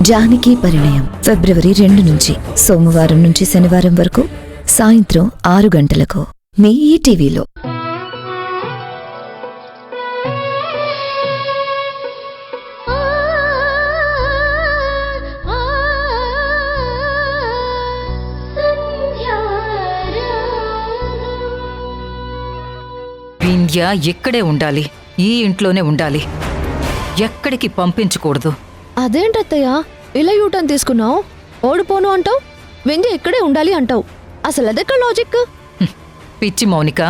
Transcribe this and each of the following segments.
జానకి పరిణయం ఫిబ్రవరి 2 నుంచి సోమవారం నుంచి శనివారం వరకు సాయంత్రం 6 గంటలకు మీ ఈటీవీలో. వింధ్య ఇక్కడే ఉండాలి, ఈ ఇంట్లోనే ఉండాలి, ఎక్కడికి పంపించకూడదు. అదేంటత్తయ్య ఇలా యూటర్న్ తీసుకున్నావు? ఓడిపోను అంటావు, వింధ్య ఇక్కడే ఉండాలి అంటావు. అసలు అదెక్కడ లాజిక్? పిచ్చి మౌనిక,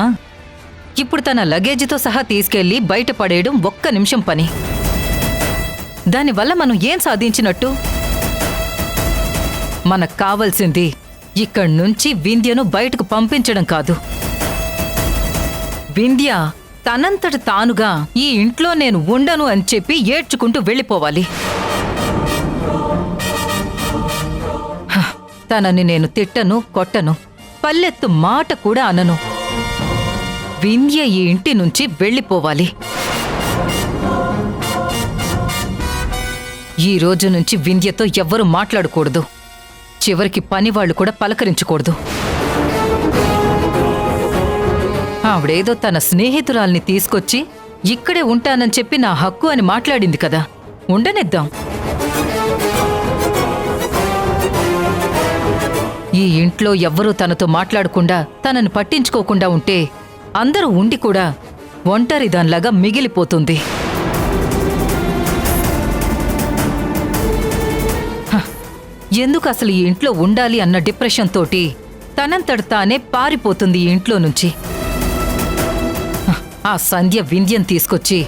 ఇప్పుడు తన లగేజీతో సహా తీసుకెళ్లి బయట పడేయడం ఒక్క నిమిషం పని. దానివల్ల మనం ఏం సాధించినట్టు? మనకు కావలసింది ఇక్కడి నుంచి వింధ్యను బయటకు పంపించడం కాదు. వింధ్య తనంతట తానుగా ఈ ఇంట్లో నేను ఉండను అని చెప్పి ఏడ్చుకుంటూ వెళ్ళిపోవాలి. తనని నేను తిట్టను, కొట్టను, పల్లెత్తు మాట కూడా అనను. వింధ్య ఈ ఇంటి నుంచి వెళ్ళిపోవాలి. ఈ రోజు నుంచి వింధ్యతో ఎవ్వరూ మాట్లాడకూడదు, చివరికి పనివాళ్లు కూడా పలకరించకూడదు. ఆవిడేదో తన స్నేహితురాల్ని తీసుకొచ్చి ఇక్కడే ఉంటానని చెప్పి నా హక్కు అని మాట్లాడింది కదా, ఉండనిద్దాం. ఈ ఇంట్లో ఎవ్వరూ తనతో మాట్లాడకుండా, తనని పట్టించుకోకుండా ఉంటే అందరూ ఉండి కూడా ఒంటరిదాన్లాగా మిగిలిపోతుంది. ఎందుకు అసలు ఈ ఇంట్లో ఉండాలి అన్న డిప్రెషన్ తోటి తనంతట తానే పారిపోతుంది ఈ ఇంట్లో నుంచి. ఆ సంధ్య వింధ్యం తీసుకొచ్చి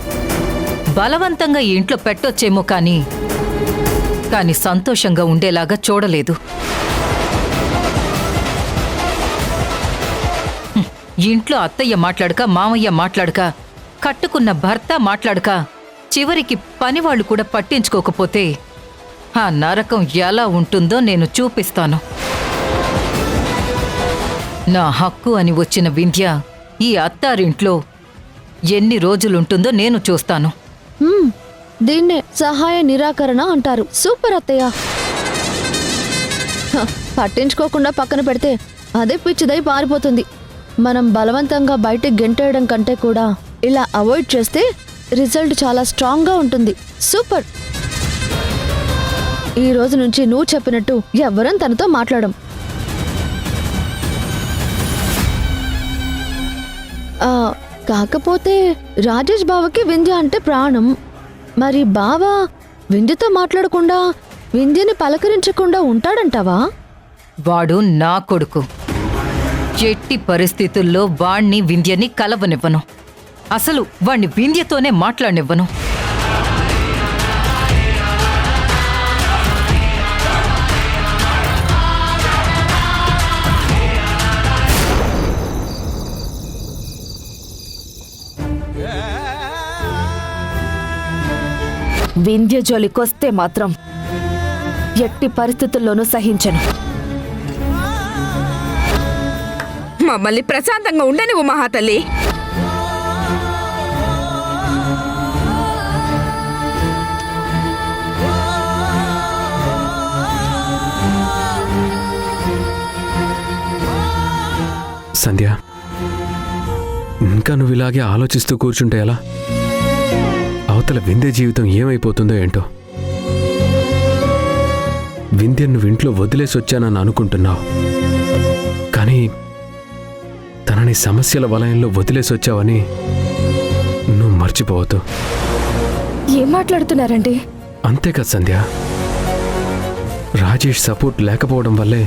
బలవంతంగా ఈ ఇంట్లో పెట్టొచ్చేమో కానీ సంతోషంగా ఉండేలాగా చూడలేదు. ఇంట్లో అత్తయ్య మాట్లాడక, మామయ్య మాట్లాడక, కట్టుకున్న భర్త మాట్లాడక, చివరికి పనివాళ్లు కూడా పట్టించుకోకపోతే ఆ నరకం ఎలా ఉంటుందో నేను చూపిస్తాను. నా హక్కు అని వచ్చిన వింధ్య ఈ అత్తారింట్లో ఎన్ని రోజులుంటుందో నేను చూస్తాను. దీన్నే సహాయ నిరాకరణ అంటారు. సూపర్ అత్తయ్య. పట్టించుకోకుండా పక్కన పెడితే అదే పిచ్చిదై పారిపోతుంది. మనం బలవంతంగా బయటకు గెంటేయడం కంటే కూడా ఇలా అవాయిడ్ చేస్తే రిజల్ట్ చాలా స్ట్రాంగ్గా ఉంటుంది. సూపర్. ఈ రోజు నుంచి నువ్వు చెప్పినట్టు ఎవ్వరం తనతో మాట్లాడం. కాకపోతే రాజేష్ బావకి వింధ్య అంటే ప్రాణం. మరి బావ వింధ్యతో మాట్లాడకుండా, వింధ్యని పలకరించకుండా ఉంటాడంటావా? వాడు నా కొడుకు. ఎట్టి పరిస్థితుల్లో వాణ్ణి వింధ్యని కలవనివ్వను. అసలు వాణ్ణి వింధ్యతోనే మాట్లాడనివ్వను. వింధ్య జోలికొస్తే మాత్రం ఎట్టి పరిస్థితుల్లోనూ సహించను. మమ్మల్ని ప్రశాంతంగా ఉండనివ్వు మహాతల్లి. సంధ్య, ఇంకా నువ్వు ఇలాగే ఆలోచిస్తూ కూర్చుంటే ఎలా? అవతల వింధ్య జీవితం ఏమైపోతుందో ఏంటో. వింధ్య నువ్వు ఇంట్లో వదిలేసి వచ్చానని అనుకుంటున్నావు, కానీ తనని సమస్యల వలయంలో వదిలేసి వచ్చావని నువ్వు మర్చిపోవద్దు. ఏం మాట్లాడుతున్నారండి? అంతేకాదు సంధ్య, రాజేష్ సపోర్ట్ లేకపోవడం వల్లే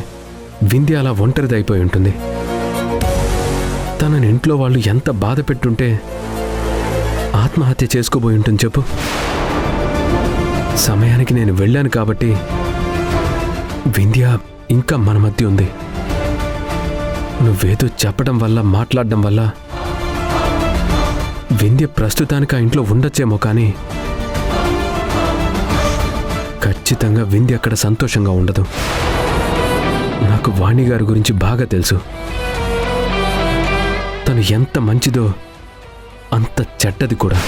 వింధ్య అలా ఒంటరిదైపోయి ఉంటుంది. తనని ఇంట్లో వాళ్ళు ఎంత బాధ పెట్టుంటే ఆత్మహత్య చేసుకోబోయి ఉంటుంది చెప్పు. సమయానికి నేను వెళ్ళాను కాబట్టి వింధ్య ఇంకా మన మధ్య ఉంది. నువ్వేదో చెప్పడం వల్ల, మాట్లాడడం వల్ల వింధ్య ప్రస్తుతానికి ఆ ఇంట్లో ఉండొచ్చేమో, కానీ ఖచ్చితంగా వింధ్య అక్కడ సంతోషంగా ఉండదు. నాకు వాణి గారి గురించి బాగా తెలుసు. తను ఎంత మంచిదో అంత చెడ్డది కూడా.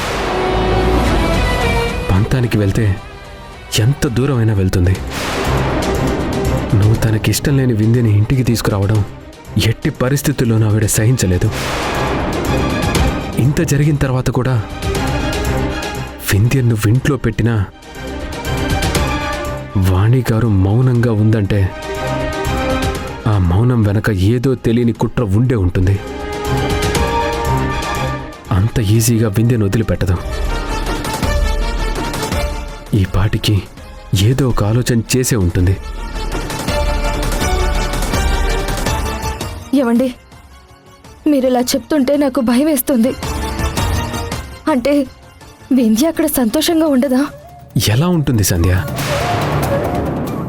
పంతానికి వెళ్తే ఎంత దూరమైనా వెళ్తుంది. నువ్వు తనకిష్టం లేని వింధ్యని ఇంటికి తీసుకురావడం ఎట్టి పరిస్థితుల్లోనూ ఆవిడ సహించలేదు. ఇంత జరిగిన తర్వాత కూడా వింధ్య నువ్వు ఇంట్లో పెట్టినా వాణి గారు మౌనంగా ఉందంటే ఆ మౌనం వెనక ఏదో తెలియని కుట్ర ఉండే ఉంటుంది. అంత ఈజీగా వింధ్యను వదిలిపెట్టదు. ఈ పాటికి ఏదో ఒక ఆలోచన చేసే ఉంటుంది. ఏమండి, మీరు ఇలా చెప్తుంటే నాకు భయం వేస్తుంది. అంటే వింధ్య అక్కడ సంతోషంగా ఉండదా? ఎలా ఉంటుంది సంధ్య?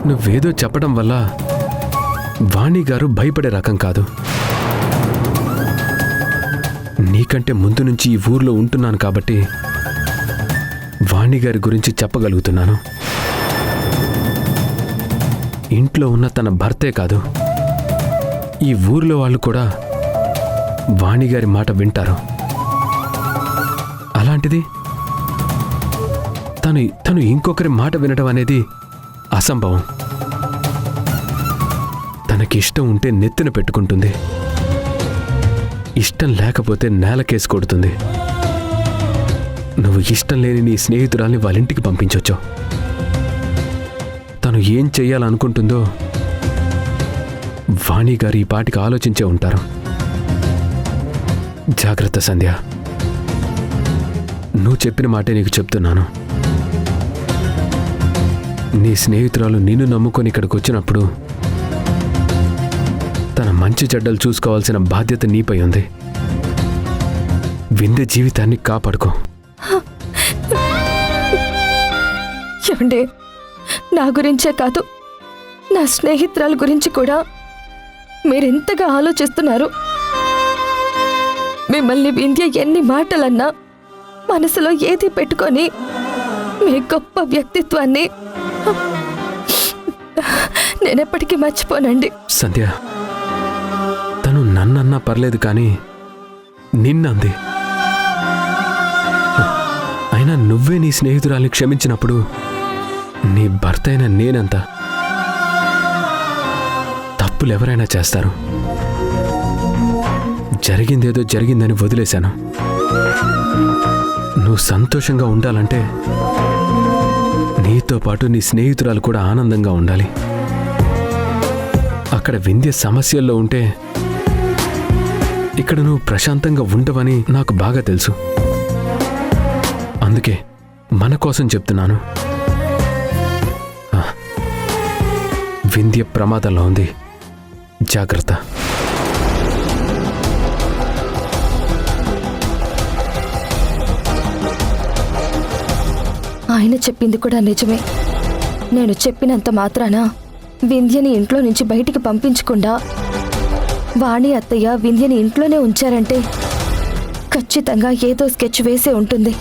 నువ్వేదో చెప్పడం వల్ల వాణి గారు భయపడే రకం కాదు. నీకంటే ముందు నుంచి ఈ ఊర్లో ఉంటున్నాను కాబట్టి వాణి గారి గురించి చెప్పగలుగుతున్నాను. ఇంట్లో ఉన్న తన భర్తే కాదు, ఈ ఊర్లో వాళ్ళు కూడా వాణి గారి మాట వింటారు. అలాంటిది తను ఇంకొకరి మాట వినడం అనేది అసంభవం. తనకి ఇష్టం ఉంటే నెత్తిన పెట్టుకుంటుంది, ఇష్టం లేకపోతే నేలకేసి కొడుతుంది. నువ్వు ఇష్టం లేని నీ స్నేహితురాల్ని వాళ్ళ ఇంటికి పంపించొచ్చు. తను ఏం చెయ్యాలనుకుంటుందో వాణి గారు ఈ పాటికి ఆలోచించే ఉంటారు. జాగ్రత్త సంధ్య, నువ్వు చెప్పిన మాటే నీకు చెప్తున్నాను. నీ స్నేహితురాలు నిన్ను నమ్ముకొని ఇక్కడికి వచ్చినప్పుడు తన మంచి చెడ్డలు చూసుకోవాల్సిన బాధ్యత నీపై ఉంది. వింధ్య జీవితాన్ని కాపాడుకో. ఏమండి, నా గురించే కాదు, నా స్నేహితురాల గురించి కూడా మీరెంతగా ఆలోచిస్తున్నారు. మిమ్మల్ని వింధ్య ఎన్ని మాటలన్నా మనసులో ఏది పెట్టుకొని మీ గొప్ప వ్యక్తిత్వాన్ని నేనెప్పటికీ మర్చిపోనండి. సంధ్య, తను నన్నన్నా పర్లేదు కానీ నిన్నంది. అయినా నువ్వే నీ స్నేహితురాల్ని క్షమించినప్పుడు నీ భర్త అయిన నేనంత తప్పులు ఎవరైనా చేస్తారు. జరిగిందేదో జరిగిందని వదిలేశాను. నువ్వు సంతోషంగా ఉండాలంటే నీతో పాటు నీ స్నేహితురాలు కూడా ఆనందంగా ఉండాలి. అక్కడ వింధ్య సమస్యల్లో ఉంటే ఇక్కడ నువ్వు ప్రశాంతంగా ఉండవని నాకు బాగా తెలుసు. అందుకే మన కోసం చెప్తున్నాను. వింధ్య ప్రమాదంలో ఉంది, జాగ్రత్త. ఆయన చెప్పింది కూడా నిజమే. నేను చెప్పినంత మాత్రాన వింధ్యని ఇంట్లో నుంచి బయటికి పంపించకుండా వాణి అత్తయ్య వింధ్యని ఇంట్లోనే ఉంచారంటే ఖచ్చితంగా ఏదో స్కెచ్ వేసే ఉంటుంది.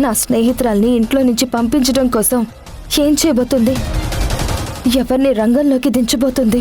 నా స్నేహితురాల్ని ఇంట్లో నుంచి పంపించడం కోసం ఏం చేయబోతుంది? ఎవరిని రంగంలోకి దించబోతుంది?